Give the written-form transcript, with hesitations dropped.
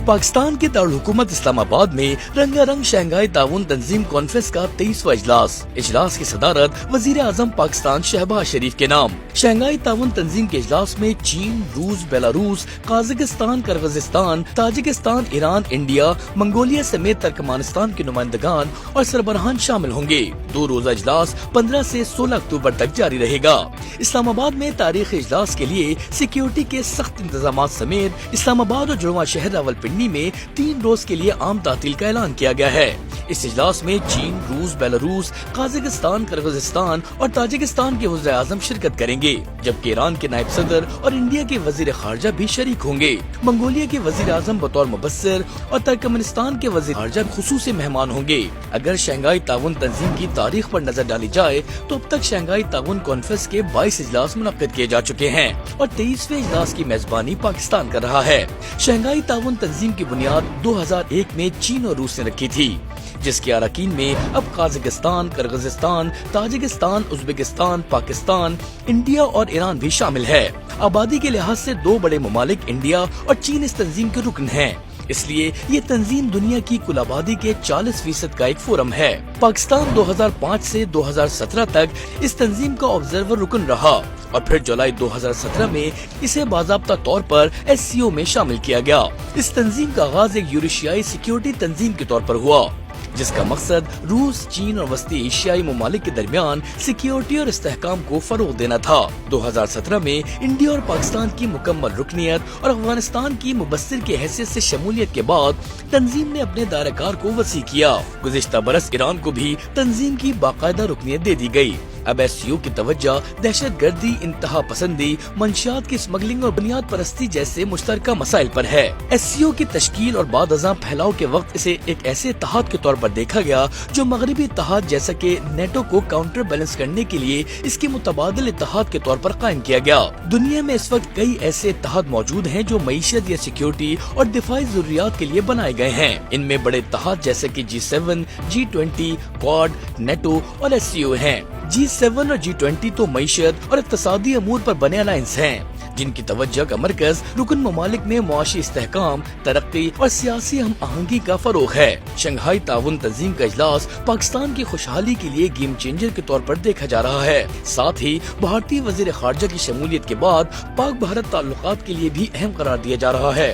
पाकिस्तान के दारुल-हुकूमत इस्लामाबाद में रंगारंग शंघाई ताउन तंजीम कॉन्फ्रेंस का 23वां इजलास की सदारत वजीर आजम पाकिस्तान शहबाज शरीफ के नाम। शंघाई ताउन तंजीम के इजलास में चीन, रूस, Belarus, Kazakhstan, Kyrgyzstan, Tajikistan, Iran, India, Mongolia समेत तुर्कमेनिस्तान के नुमाइंदगान और सरबराहान शामिल होंगे। 2 रोजा इजलास 15 से 16 अक्टूबर तक जारी रहेगा। इस्लामाबाद में तारीखी इजलास के लिए सिक्योरिटी के सख्त इंतजाम समेत इस्लामाबाद और जुड़वा शहर रावलपिंडी में 3 रोज के लिए आम तातील का ऐलान किया गया है। इस इजलास में चीन, रूस, बेलारूस, काजाकिस्तान, किर्गिस्तान और ताजिकिस्तान के वज़ीर आज़म शिरकत करेंगे, जबकि ईरान के नायब सदर और इंडिया के वजीर खारजा भी शरीक होंगे। मंगोलिया के वजीर आजम बतौर मुबस्सिर और तुर्कमेनिस्तान के वजीर खारजा खुसूसी मेहमान होंगे। अगर शंघाई ताउन तंजीम की तारीख पर नजर डाली जाए तो अब तक शंघाई ताउन कॉन्फ्रेंस के 22 इजलास मुनक्किद किए जा चुके हैं और 23वें इजलास की मेजबानी पाकिस्तान कर रहा है। शंघाई ताउन तंजीम की बुनियाद 2001 में चीन और रूस ने रखी थी, जिसके अरकान में अब Kazakhstan, Kyrgyzstan, Tajikistan, Uzbekistan, Pakistan, India और ईरान भी शामिल है। आबादी के लिहाज से 2 बड़े ममालिक इंडिया और चीन इस तंजीम के रुकन हैं। इसलिए ये तंजीम दुनिया की कुल आबादी के 40% का एक फोरम है। पाकिस्तान 2005 से 2017 तक इस तंजीम का ऑब्जर्वर रुकन रहा और फिर जुलाई 2017 में इसे बाज़ाब्ता तौर पर SCO में शामिल किया गया। इस तंजीम का आगाज एक यूरेशियाई सिक्योरिटी तंजीम के तौर पर हुआ, जिसका मकसद रूस, चीन और वस्ती एशियाई ममालिक के दरमियान सिक्योरिटी और इस्तेहकाम को फरोग देना था। 2017 में इंडिया और पाकिस्तान की मुकम्मल रुकनियत और अफगानिस्तान की मुबस्सिर की हैसियत से शमूलियत के बाद तंजीम ने अपने दायराकार को वसी किया। गुज़िश्ता बरस ईरान को भी तंजीम की बाकायदा रुकनियत दे दी गई। अब SCO की तवज्जो दहशत गर्दी, इंतहा पसंदी, मंशियात की स्मगलिंग और बुनियाद परस्ती जैसे मुश्तरका मसाइल पर है। SCO की तश्कील और बाद अज़ां फैलाव के वक्त इसे एक ऐसे इत्तेहाद के तौर पर देखा गया जो मगरबी इत्तेहाद जैसा कि नेटो को काउंटर बैलेंस करने के लिए इसके मुतबादिल इत्तेहाद के तौर पर कायम किया गया। दुनिया में इस वक्त कई ऐसे इत्तेहाद मौजूद हैं जो मईशत या सिक्योरिटी और दिफाई जरूरियात के लिए बनाए गए हैं। इनमें बड़े इत्तेहाद जैसे कि G7, G20, क्वाड, नेटो और SCO हैं। G7 और G20 तो मईशत और इक्तिसादी अमूर पर बने अलायंस हैं, जिनकी तवज्जो का मरकज रुकन ममालिक में मुआशी इस्तेहकाम, तरक्की और सियासी हम आहंगी का फरोग है। शंघाई ताउन तंजीम का इजलास पाकिस्तान की खुशहाली के लिए गेम चेंजर के तौर पर देखा जा रहा है। साथ ही भारतीय वजीर खारजा की शमूलियत के बाद पाक भारत ताल्लुकात के लिए भी अहम करार दिया जा रहा है।